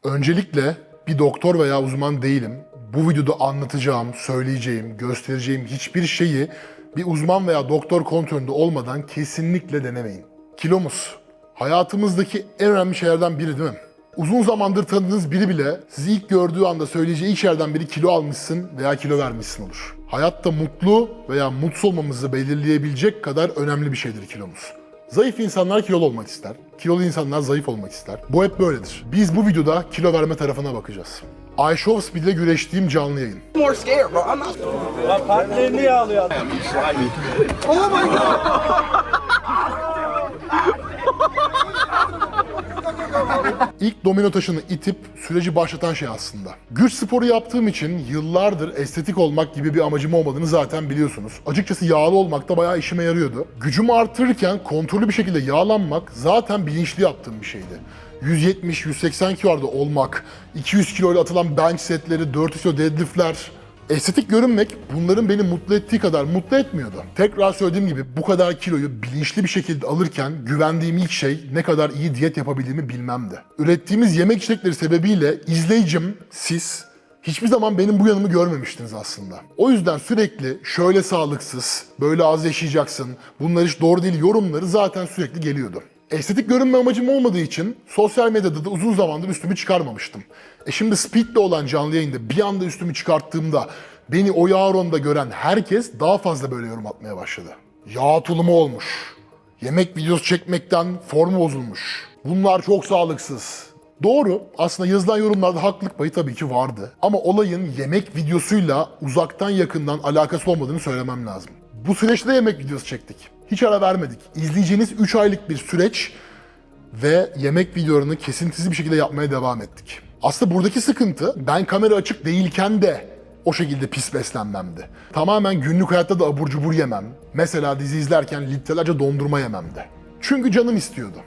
Öncelikle bir doktor veya uzman değilim. Bu videoda anlatacağım, söyleyeceğim, göstereceğim hiçbir şeyi bir uzman veya doktor kontrolünde olmadan kesinlikle denemeyin. Kilomuz, hayatımızdaki en önemli şeylerden biri değil mi? Uzun zamandır tanıdığınız biri bile sizi ilk gördüğü anda söyleyeceği ilk şeylerden biri kilo almışsın veya kilo vermişsin olur. Hayatta mutlu veya mutsuz olmamızı belirleyebilecek kadar önemli bir şeydir kilomuz. Zayıf insanlar kilolu olmak ister. Kilolu insanlar zayıf olmak ister. Bu hep böyledir. Biz bu videoda kilo verme tarafına bakacağız. iShowSpeed ile güreştiğim canlı yayın. More scared, bro. I'm not. Lan partnerini yağlıyor. Oh my god. İlk domino taşını itip süreci başlatan şey aslında. Güç sporu yaptığım için yıllardır estetik olmak gibi bir amacım olmadığını zaten biliyorsunuz. Açıkçası yağlı olmak da bayağı işime yarıyordu. Gücümü artırırken kontrollü bir şekilde yağlanmak zaten bilinçli yaptığım bir şeydi. 170-180 kilolarda olmak, 200 kiloyla atılan bench setleri, 400 kilo deadliftler, estetik görünmek bunların beni mutlu ettiği kadar mutlu etmiyordu. Tekrar söylediğim gibi bu kadar kiloyu bilinçli bir şekilde alırken güvendiğim ilk şey ne kadar iyi diyet yapabildiğimi bilmemdi. Ürettiğimiz yemek içerikleri sebebiyle izleyicim, siz hiçbir zaman benim bu yanımı görmemiştiniz aslında. O yüzden sürekli şöyle sağlıksız, böyle az yaşayacaksın, bunlar hiç doğru değil yorumları zaten sürekli geliyordu. Estetik görünme amacım olmadığı için sosyal medyada da uzun zamandır üstümü çıkarmamıştım. Şimdi Speed'le olan canlı yayında bir anda üstümü çıkarttığımda beni o yağ oranında gören herkes daha fazla böyle yorum atmaya başladı. Yağ tulumu olmuş. Yemek videosu çekmekten formu bozulmuş. Bunlar çok sağlıksız. Doğru, aslında yazılan yorumlarda haklılık payı tabii ki vardı. Ama olayın yemek videosuyla uzaktan yakından alakası olmadığını söylemem lazım. Bu süreçte de yemek videosu çektik. Hiç ara vermedik. İzleyeceğiniz 3 aylık bir süreç ve yemek videolarını kesintisiz bir şekilde yapmaya devam ettik. Aslında buradaki sıkıntı ben kamera açık değilken de o şekilde pis beslenmemdi. Tamamen günlük hayatta da abur cubur yemem. Mesela dizi izlerken litrelerce dondurma yememdi. Çünkü canım istiyordu.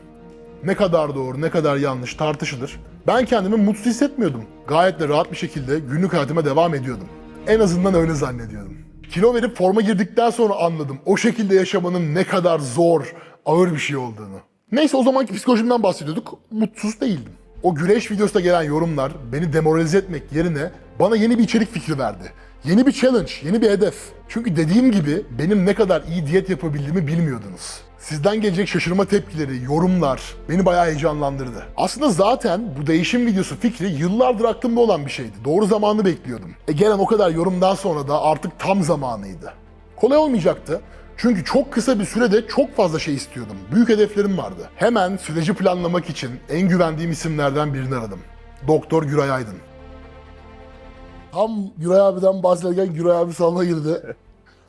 Ne kadar doğru, ne kadar yanlış tartışılır. Ben kendimi mutsuz hissetmiyordum. Gayet de rahat bir şekilde günlük hayatıma devam ediyordum. En azından öyle zannediyordum. Kilo verip forma girdikten sonra anladım o şekilde yaşamanın ne kadar zor, ağır bir şey olduğunu. Neyse o zamanki psikolojimden bahsediyorduk. Mutsuz değildim. O güreş videosunda gelen yorumlar beni demoralize etmek yerine bana yeni bir içerik fikri verdi. Yeni bir challenge, yeni bir hedef. Çünkü dediğim gibi benim ne kadar iyi diyet yapabildiğimi bilmiyordunuz. Sizden gelecek şaşırma tepkileri, yorumlar beni bayağı heyecanlandırdı. Aslında zaten bu değişim videosu fikri yıllardır aklımda olan bir şeydi. Doğru zamanı bekliyordum. Gelen o kadar yorumdan sonra da artık tam zamanıydı. Kolay olmayacaktı. Çünkü çok kısa bir sürede çok fazla şey istiyordum. Büyük hedeflerim vardı. Hemen süreci planlamak için en güvendiğim isimlerden birini aradım. Doktor Güray Aydın. Tam Güray abiden bahsederken Güray abi salona girdi.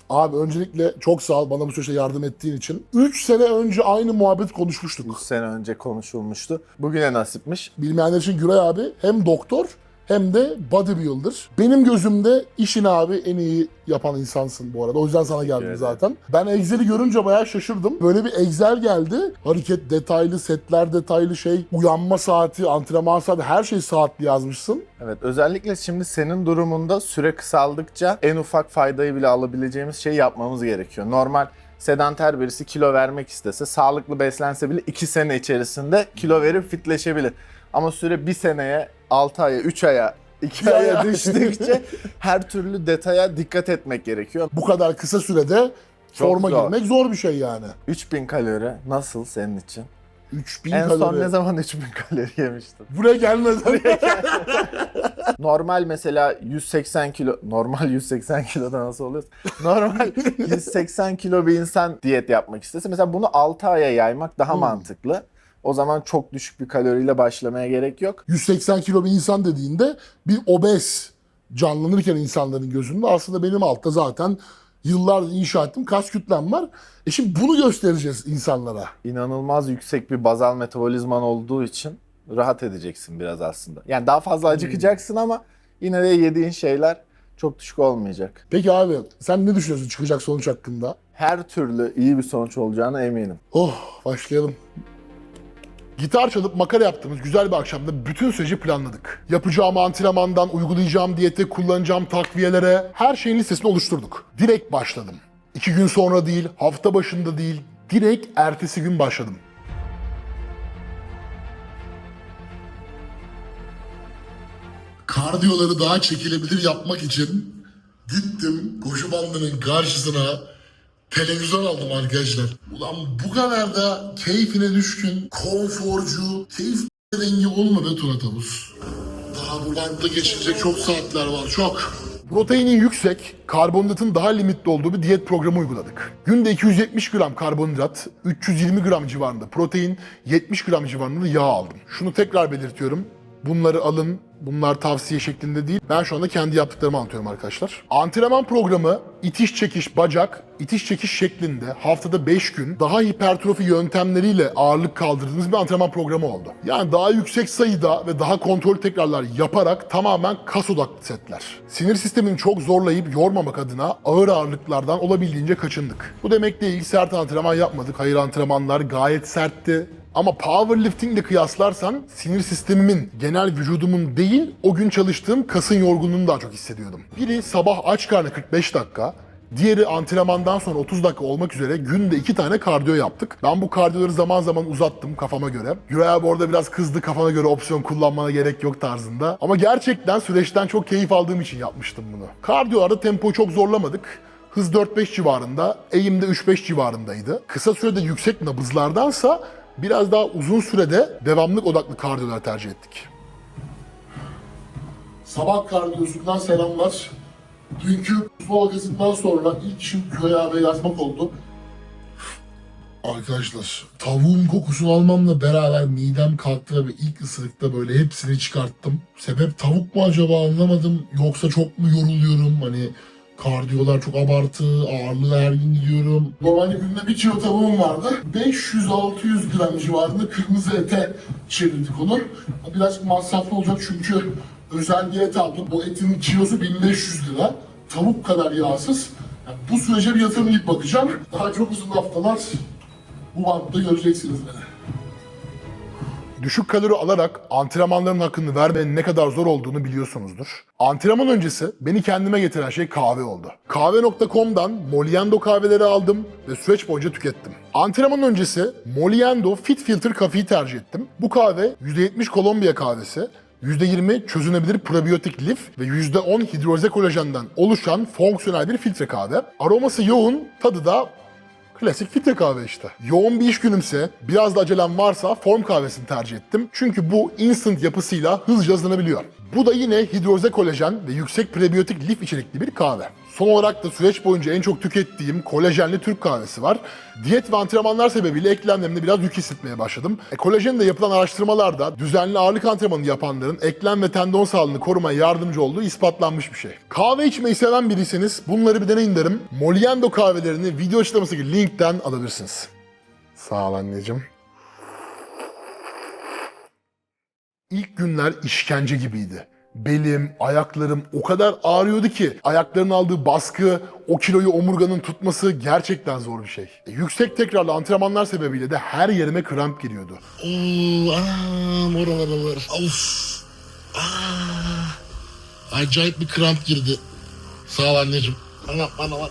Abi öncelikle çok sağ ol bana bu süreçte yardım ettiğin için. 3 sene önce aynı muhabbet konuşmuştuk. 3 sene önce konuşulmuştu. Bugüne nasipmiş. Bilmeyenler için Güray abi hem doktor hem de bodybuilder. Benim gözümde işini abi en iyi yapan insansın bu arada. O yüzden sana geldim zaten. Ben Excel'i görünce bayağı şaşırdım. Böyle bir Excel geldi. Hareket detaylı, setler detaylı uyanma saati, antrenman saati her şey saatli yazmışsın. Evet, özellikle şimdi senin durumunda süre kısaldıkça en ufak faydayı bile alabileceğimiz şeyi yapmamız gerekiyor. Normal sedanter birisi kilo vermek istese, sağlıklı beslense bile 2 sene içerisinde kilo verip fitleşebilir. Ama süre 1 seneye, 6 aya, 3 aya, 2 aya düştükçe her türlü detaya dikkat etmek gerekiyor. Bu kadar kısa sürede forma zor. girmek zor bir şey yani. 3000 kalori nasıl senin için? 3000 En kalori. son ne zaman 3000 kalori yemiştin? Buraya gelmeden. Normal mesela 180 kilo, normal 180 kiloda nasıl oluyor? Normal 180 kilo bir insan diyet yapmak istese mesela bunu 6 aya yaymak daha mantıklı. O zaman çok düşük bir kaloriyle başlamaya gerek yok. 180 kilo bir insan dediğinde bir obez canlanırken insanların gözünde aslında benim altta zaten yıllardır inşa ettiğim kas kütlem var. Şimdi bunu göstereceğiz insanlara. İnanılmaz yüksek bir bazal metabolizman olduğu için rahat edeceksin biraz aslında. Yani daha fazla acıkacaksın ama yine de yediğin şeyler çok düşük olmayacak. Peki abi sen ne düşünüyorsun çıkacak sonuç hakkında? Her türlü iyi bir sonuç olacağına eminim. Oh başlayalım. Gitar çalıp makara yaptığımız güzel bir akşamda bütün süreci planladık. Yapacağım antrenmandan, uygulayacağım diyete, kullanacağım takviyelere her şeyin listesini oluşturduk. Direkt başladım. 2 gün sonra değil, hafta başında değil, direkt ertesi gün başladım. Kardiyoları daha çekilebilir yapmak için gittim koşu bandının karşısına televizyon aldım arkadaşlar. Ulan bu kadar da keyfine düşkün, konforcu, keyif rengi olma be Tuna Tavus. Daha bu bantta geçirecek çok saatler var, çok. Proteinin yüksek, karbonhidratın daha limitli olduğu bir diyet programı uyguladık. Günde 270 gram karbonhidrat, 320 gram civarında protein, 70 gram civarında da yağ aldım. Şunu tekrar belirtiyorum. Bunları alın. Bunlar tavsiye şeklinde değil. Ben şu anda kendi yaptıklarımı anlatıyorum arkadaşlar. Antrenman programı itiş çekiş bacak, itiş çekiş şeklinde haftada 5 gün daha hipertrofi yöntemleriyle ağırlık kaldırdığınız bir antrenman programı oldu. Yani daha yüksek sayıda ve daha kontrol tekrarlar yaparak tamamen kas odaklı setler. Sinir sistemini çok zorlayıp yormamak adına ağır ağırlıklardan olabildiğince kaçındık. Bu demek değil sert antrenman yapmadık. Hayır, antrenmanlar gayet sertti. Ama powerlifting ile kıyaslarsan sinir sistemimin, genel vücudumun değil, o gün çalıştığım kasın yorgunluğunu daha çok hissediyordum. Biri sabah aç karnı 45 dakika, diğeri antrenmandan sonra 30 dakika olmak üzere günde 2 tane kardiyo yaptık. Ben bu kardiyoları zaman zaman uzattım kafama göre. Güray abi orada biraz kızdı, kafana göre opsiyon kullanmana gerek yok tarzında. Ama gerçekten süreçten çok keyif aldığım için yapmıştım bunu. Kardiyolarda tempoyu çok zorlamadık. Hız 4-5 civarında, eğim de 3-5 civarındaydı. Kısa sürede yüksek nabızlardansa biraz daha uzun sürede devamlık odaklı kardiyolar tercih ettik. Sabah kardiyosundan selamlar. Dünkü futbol vakasından sonra ilk işim Güray abiye yazmak oldu. Arkadaşlar, tavuğun kokusunu almamla beraber midem kalktı ve ilk ısırıkta böyle hepsini çıkarttım. Sebep tavuk mu acaba anlamadım, yoksa çok mu yoruluyorum, hani kardiyolar çok abartı, ağırlığı her gün gidiyorum. Normalde günde bir kilo tavuğum vardı. 500-600 gram civarında kırmızı ete çevirdik onu. Biraz masraflı olacak çünkü özel diyet aldım. O etin kilosu 1500 lira. Tavuk kadar yağsız. Yani bu sürece bir yatırım bakacağım. Daha çok uzun haftalar bu bantta göreceksiniz beni. Düşük kalori alarak antrenmanların hakkını vermenin ne kadar zor olduğunu biliyorsunuzdur. Antrenman öncesi beni kendime getiren şey kahve oldu. Kahve.com'dan Moliendo kahveleri aldım ve süreç boyunca tükettim. Antrenman öncesi Moliendo Fit Filter kafeyi tercih ettim. Bu kahve %70 Kolombiya kahvesi, %20 çözünebilir probiyotik lif ve %10 hidrolize kolajenden oluşan fonksiyonel bir filtre kahve. Aroması yoğun, tadı da klasik filtre kahve işte. Yoğun bir iş günümse, biraz da acelem varsa form kahvesini tercih ettim. Çünkü bu instant yapısıyla hızlıca hazırlanabiliyor. Bu da yine hidrolize kolajen ve yüksek prebiyotik lif içerikli bir kahve. Son olarak da süreç boyunca en çok tükettiğim kolajenli Türk kahvesi var. Diyet ve antrenmanlar sebebiyle eklemlerimde biraz yük hissetmeye başladım. Kolajenle yapılan araştırmalarda düzenli ağırlık antrenmanı yapanların eklem ve tendon sağlığını korumaya yardımcı olduğu ispatlanmış bir şey. Kahve içmeyi seven biriyseniz bunları bir deneyin derim. Moliendo kahvelerini video açıklamasındaki linkten alabilirsiniz. Sağ ol anneciğim. İlk günler işkence gibiydi. Belim, ayaklarım o kadar ağrıyordu ki ayakların aldığı baskı, o kiloyu omurganın tutması gerçekten zor bir şey. Yüksek tekrarlı antrenmanlar sebebiyle de her yerime kramp giriyordu. Oralar. Of. Acayip bir kramp girdi. Sağ ol anneciğim. Bana.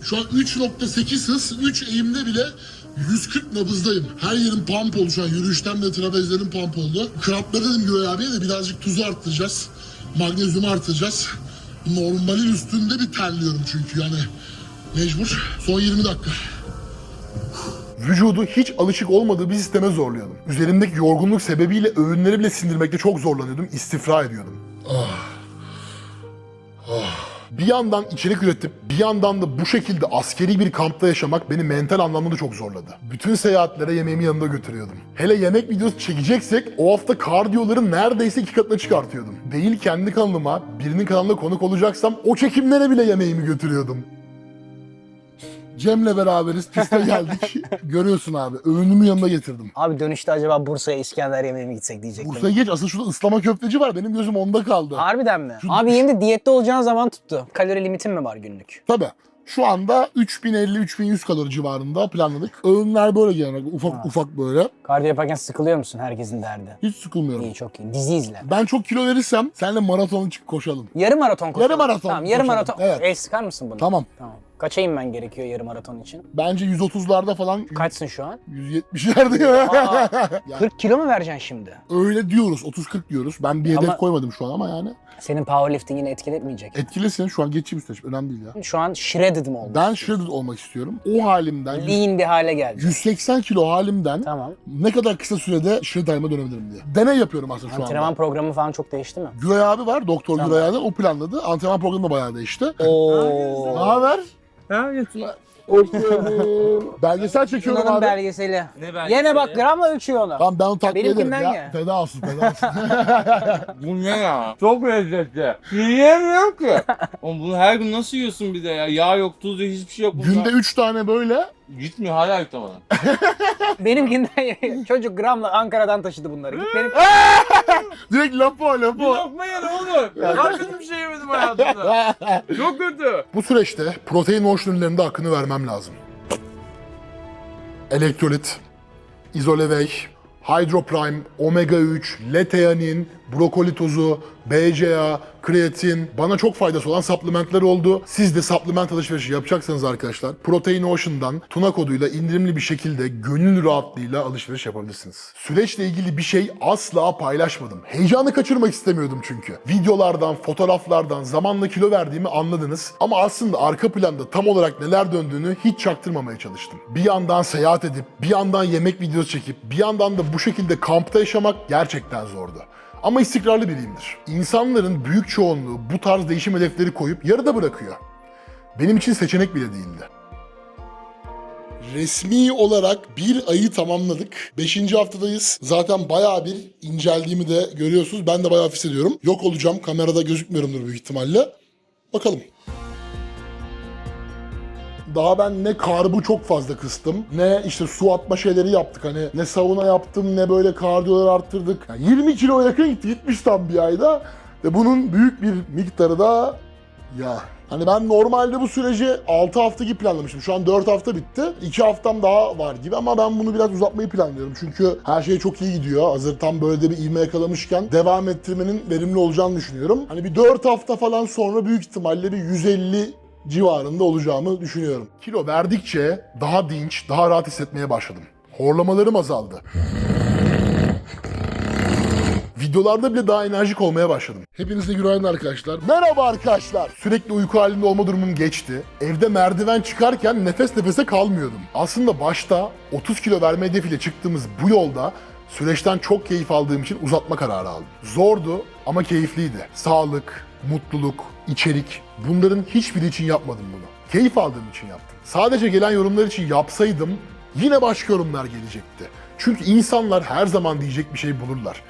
Şu an 3.8 hız, 3 eğimde bile 140 nabızdayım. Her yerim pump oldu şu an. Yürüyüşten de trapezlerim pump oldu. Krampları dedim Güray abiye de birazcık tuzu arttıracağız. Magnezyumu arttıracağız. Normalin üstünde bir terliyorum çünkü yani. Mecbur. Son 20 dakika. Vücudu hiç alışık olmadığı bir sisteme zorluyordum. Üzerimdeki yorgunluk sebebiyle öğünleri bile sindirmekte çok zorlanıyordum. İstifra ediyordum. Bir yandan içerik üretip bir yandan da bu şekilde askeri bir kampta yaşamak beni mental anlamda da çok zorladı. Bütün seyahatlere yemeğimi yanında götürüyordum. Hele yemek videosu çekeceksek o hafta kardiyoları neredeyse 2 katına çıkartıyordum. Değil kendi kanalıma, birinin kanalına konuk olacaksam o çekimlere bile yemeğimi götürüyordum. Cem'le beraberiz, piste geldik. Görüyorsun abi, öğünümü yanına getirdim. Abi dönüşte acaba Bursa'ya İskender yemeğe mi gitsek diyecektim. Bursa'ya geç, asıl şurada ıslama köfteci var, benim gözüm onda kaldı. Harbiden mi? Abi yeni de diyette olacağın zaman tuttu. Kalori limitin mi var günlük? Tabii. Şu anda 3050-3100 kalori civarında planladık. Öğünler böyle genelde ufak böyle. Kardiyo yaparken sıkılıyor musun? Herkesin derdi. Hiç sıkılmıyorum. İyi, çok iyi. Dizi izle. Ben çok kilo verirsem seninle maratona çıkıp koşalım. Yarım maraton koşalım. Yarım maraton Tamam, yarım koşalım. maraton. Evet. El sıkar mısın bunu? Tamam. Tamam. Kaça inmen gerekiyor yarım maraton için? Bence 130'larda falan Kaçsın şu an? 170'lerde ya. Yani 40 kilo mu vereceksin şimdi? öyle diyoruz. 30-40 diyoruz. Ben bir hedef Ama- koymadım şu an ama yani. Senin powerlifting'ini etkiletmeyecek. Etkilesin. Şu an geçeyim üstüne. Önemli değil ya. Şu an shredded mi oldu? Ben shredded olmak istiyorum. O halimden, Lean bir hale geldi. 180 kilo halimden Tamam. ne kadar kısa sürede shred halime dönebilirim diye. Deney yapıyorum aslında şu Antrenman anda. programı falan çok değişti mi? Güray abi var, Doktor Tamam. Güray abi. O planladı. Antrenman programı da bayağı değişti. Oo. Ne haber? Ha, getir. Belgesel çekiyorum Tuna'nın abi. belgeseli. Ne belgeseli? Yine bak gramla ölçüyor onu. Tamam ben onu takdir ederim Benimkinden ya. ye. Feda olsun, feda olsun. Bu ne ya? Çok lezzetli. Yiyemiyorum ki. Oğlum bunu her gün nasıl yiyorsun bir de ya? Yağ yok, tuz yok, hiçbir şey yok bunda. Günde 3 tane böyle. Gitmiyor, hala yutamadım. Benimkinden ye. Çocuk gramla Ankara'dan taşıdı bunları. Git benim... Direkt lapo Bir lapo. lokma ye ne olur. Ben kötü bir şey yemedim hayatımda. Çok kötü. Bu süreçte protein ocean ürünlerinde hakkını vermem lazım. Elektrolit, izole whey, hydroprime, omega 3, leteanin, brokoli tozu, BCA, kreatin bana çok faydası olan supplementler oldu. Siz de supplement alışverişi yapacaksanız arkadaşlar Protein Ocean'dan Tuna koduyla indirimli bir şekilde gönül rahatlığıyla alışveriş yapabilirsiniz. Süreçle ilgili bir şey asla paylaşmadım. Heyecanı kaçırmak istemiyordum çünkü. Videolardan, fotoğraflardan zamanla kilo verdiğimi anladınız. Ama aslında arka planda tam olarak neler döndüğünü hiç çaktırmamaya çalıştım. Bir yandan seyahat edip, bir yandan yemek videosu çekip, bir yandan da bu şekilde kampta yaşamak gerçekten zordu. Ama istikrarlı biriyimdir. İnsanların büyük çoğunluğu bu tarz değişim hedefleri koyup yarıda bırakıyor. Benim için seçenek bile değildi. Resmi olarak bir ayı tamamladık. 5. haftadayız. Zaten bayağı bir inceldiğimi de görüyorsunuz. Ben de bayağı hissediyorum. Yok olacağım. Kamerada gözükmüyorumdur büyük ihtimalle. Bakalım. Daha ben ne karbu çok fazla kıstım, ne işte su atma şeyleri yaptık. Hani ne sauna yaptım, ne böyle kardiyoları arttırdık. Yani 20 kilo yakın gitti, gitmiş tam bir ayda. Ve bunun büyük bir miktarı da yağ. Hani ben normalde bu süreci 6 hafta gibi planlamıştım. Şu an 4 hafta bitti. 2 haftam daha var gibi ama ben bunu biraz uzatmayı planlıyorum. Çünkü her şey çok iyi gidiyor. Hazır tam böyle de bir ivme yakalamışken devam ettirmenin verimli olacağını düşünüyorum. Hani bir 4 hafta falan sonra büyük ihtimalle bir 150 civarında olacağımı düşünüyorum. Kilo verdikçe daha dinç, daha rahat hissetmeye başladım. Horlamalarım azaldı. Videolarda bile daha enerjik olmaya başladım. Hepinize günaydın arkadaşlar. Merhaba arkadaşlar. Sürekli uyku halinde olma durumum geçti. Evde merdiven çıkarken nefes nefese kalmıyordum. Aslında başta 30 kilo verme hedefiyle çıktığımız bu yolda süreçten çok keyif aldığım için uzatma kararı aldım. Zordu ama keyifliydi. Sağlık, mutluluk, içerik bunların hiçbiri için yapmadım bunu. Keyif aldığım için yaptım. Sadece gelen yorumlar için yapsaydım yine başka yorumlar gelecekti. Çünkü insanlar her zaman diyecek bir şey bulurlar.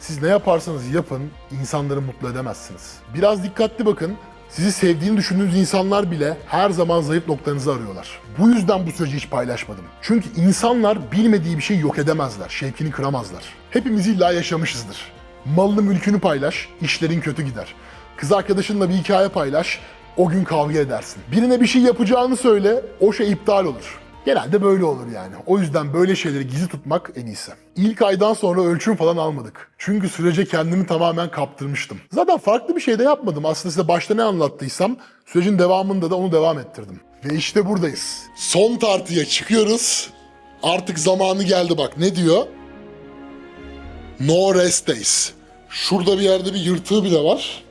Siz ne yaparsanız yapın, insanları mutlu edemezsiniz. Biraz dikkatli bakın, sizi sevdiğini düşündüğünüz insanlar bile her zaman zayıf noktanızı arıyorlar. Bu yüzden bu süreci hiç paylaşmadım. Çünkü insanlar bilmediği bir şeyi yok edemezler, şevkini kıramazlar. Hepimiz illa yaşamışızdır. Malını mülkünü paylaş, işlerin kötü gider. Kız arkadaşınla bir hikaye paylaş, o gün kavga edersin. Birine bir şey yapacağını söyle, o şey iptal olur. Genelde böyle olur yani. O yüzden böyle şeyleri gizli tutmak en iyisi. İlk aydan sonra ölçüm falan almadık. Çünkü sürece kendimi tamamen kaptırmıştım. Zaten farklı bir şey de yapmadım. Aslında size başta ne anlattıysam sürecin devamında da onu devam ettirdim. Ve işte buradayız. Son tartıya çıkıyoruz. Artık zamanı geldi bak. Ne diyor? No rest days. Şurada bir yerde bir yırtığı bile var.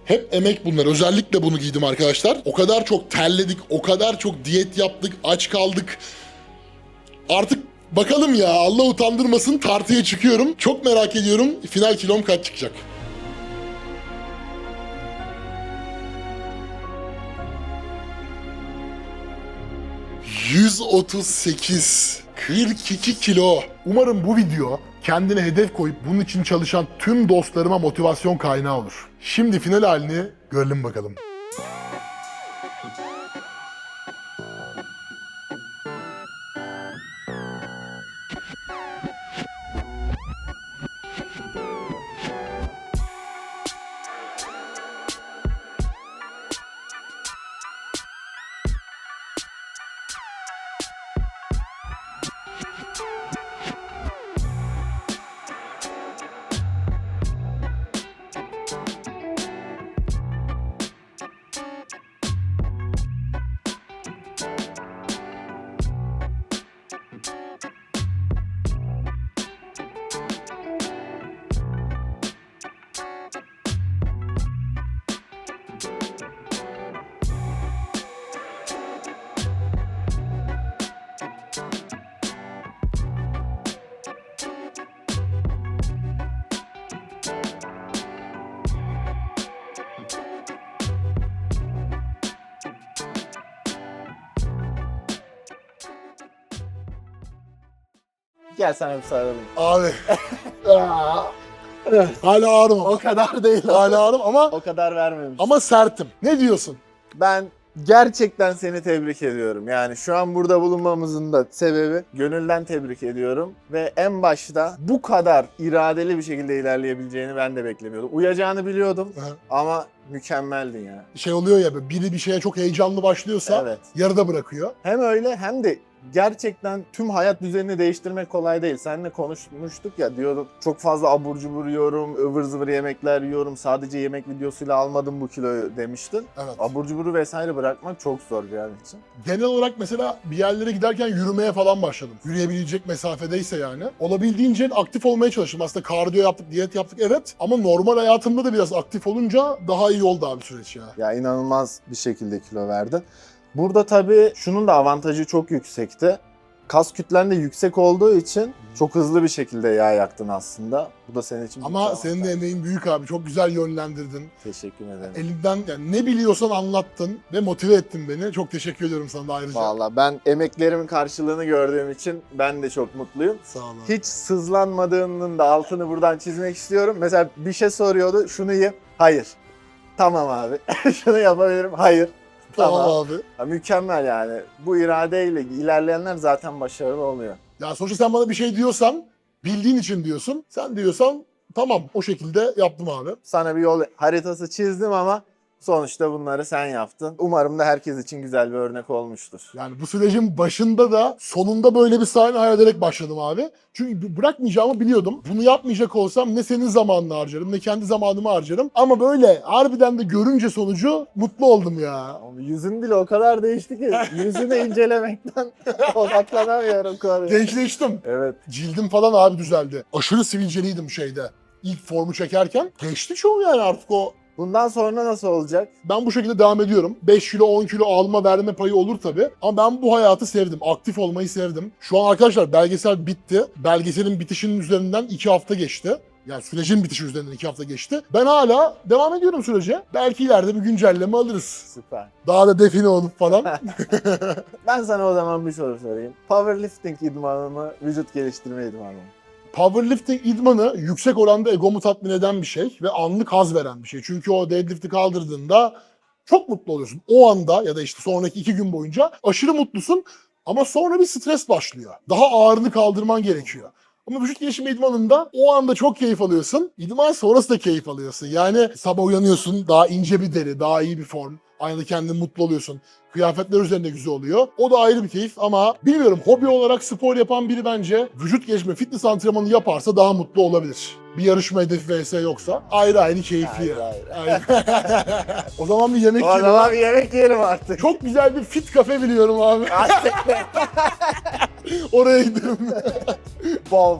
Hep emek bunlar. Özellikle bunu giydim arkadaşlar. O kadar çok terledik, o kadar çok diyet yaptık, aç kaldık. Artık bakalım ya, Allah utandırmasın, tartıya çıkıyorum. Çok merak ediyorum final kilom kaç çıkacak. ...138... 42 kilo. Umarım bu video kendine hedef koyup bunun için çalışan tüm dostlarıma motivasyon kaynağı olur. Şimdi final halini görelim bakalım. Gel sana bir sarılayım. Abi. Hala ağrım ama. O kadar değil. Hala ağrım ama O kadar vermemiş. ama sertim. Ne diyorsun? Ben gerçekten seni tebrik ediyorum. Yani şu an burada bulunmamızın da sebebi gönülden tebrik ediyorum. Ve en başta bu kadar iradeli bir şekilde ilerleyebileceğini ben de beklemiyordum. Uyacağını biliyordum ama mükemmeldin ya. Şey oluyor ya, biri bir şeye çok heyecanlı başlıyorsa Evet. yarıda bırakıyor. Hem öyle hem de gerçekten tüm hayat düzenini değiştirmek kolay değil. Seninle konuşmuştuk ya, diyordum çok fazla abur cubur yiyorum, ıvır zıvır yemekler yiyorum. Sadece yemek videosuyla almadım bu kiloyu demiştin. Evet. Abur cuburu vesaire bırakmak çok zor bir yer için. Genel olarak mesela bir yerlere giderken yürümeye falan başladım. Yürüyebilecek mesafedeyse yani. Olabildiğince aktif olmaya çalıştım. Aslında kardiyo yaptık, diyet yaptık evet. Ama normal hayatımda da biraz aktif olunca daha iyi oldu abi süreç ya. Ya inanılmaz bir şekilde kilo verdin. Burada tabii şunun da avantajı çok yüksekti. Kas kütlen de yüksek olduğu için çok hızlı bir şekilde yağ yaktın aslında. Bu da senin için büyük Ama bir senin de avantaj. emeğin büyük abi. Çok güzel yönlendirdin. Teşekkür ederim. Elinden yani ne biliyorsan anlattın ve motive ettin beni. Çok teşekkür ediyorum sana da ayrıca. Vallahi ben emeklerimin karşılığını gördüğüm için ben de çok mutluyum. Sağ ol abi. Hiç sızlanmadığının da altını buradan çizmek istiyorum. Mesela bir şey soruyordu, şunu ye. Hayır. Tamam abi. Şunu yapabilirim. Hayır. Tamam Tamam. abi. Ya, mükemmel yani. Bu iradeyle ilerleyenler zaten başarılı oluyor. Ya sonuçta sen bana bir şey diyorsan, bildiğin için diyorsun. Sen diyorsan tamam o şekilde yaptım abi. Sana bir yol haritası çizdim ama sonuçta bunları sen yaptın. Umarım da herkes için güzel bir örnek olmuştur. Yani bu sürecin başında da sonunda böyle bir sahne hayal ederek başladım abi. Çünkü bırakmayacağımı biliyordum. Bunu yapmayacak olsam ne senin zamanını harcarım ne kendi zamanımı harcarım. Ama böyle harbiden de görünce sonucu mutlu oldum ya. Ama yüzün bile o kadar değişti ki yüzünü incelemekten odaklanamıyorum konuya. Gençleştim. Evet. Cildim falan abi düzeldi. Aşırı sivilceliydim şeyde. İlk formu çekerken. Geçti çoğu yani artık o. Bundan sonra nasıl olacak? Ben bu şekilde devam ediyorum. 5 kilo 10 kilo alma verme payı olur tabii. Ama ben bu hayatı sevdim. Aktif olmayı sevdim. Şu an arkadaşlar belgesel bitti. Belgeselin bitişinin üzerinden 2 hafta geçti. Yani sürecin bitişi üzerinden 2 hafta geçti. Ben hala devam ediyorum sürece. Belki ileride bir güncelleme alırız. Süper. Daha da define olup falan. Ben sana o zaman bir soru sorayım. Powerlifting idmanı mı, vücut geliştirme idmanı mı? Powerlifting idmanı yüksek oranda egomu tatmin eden bir şey ve anlık haz veren bir şey. Çünkü o deadlift'i kaldırdığında çok mutlu oluyorsun. O anda ya da işte sonraki 2 gün boyunca aşırı mutlusun ama sonra bir stres başlıyor. Daha ağırını kaldırman gerekiyor. Ama vücut gelişimi idmanında o anda çok keyif alıyorsun. İdman sonrası da keyif alıyorsun. Yani sabah uyanıyorsun, daha ince bir deri, daha iyi bir form. Aynı kendin mutlu oluyorsun. Kıyafetler üzerinde güzel oluyor. O da ayrı bir keyif ama bilmiyorum, hobi olarak spor yapan biri bence vücut gelişme, fitness antrenmanı yaparsa daha mutlu olabilir. Bir yarışma hedefi vs yoksa ayrı ayrı keyifli ya. Ayrı. O zaman bir yemek O yiyelim. zaman bir yemek yiyelim artık. Çok güzel bir fit kafe biliyorum abi. Oraya gidelim. Bol.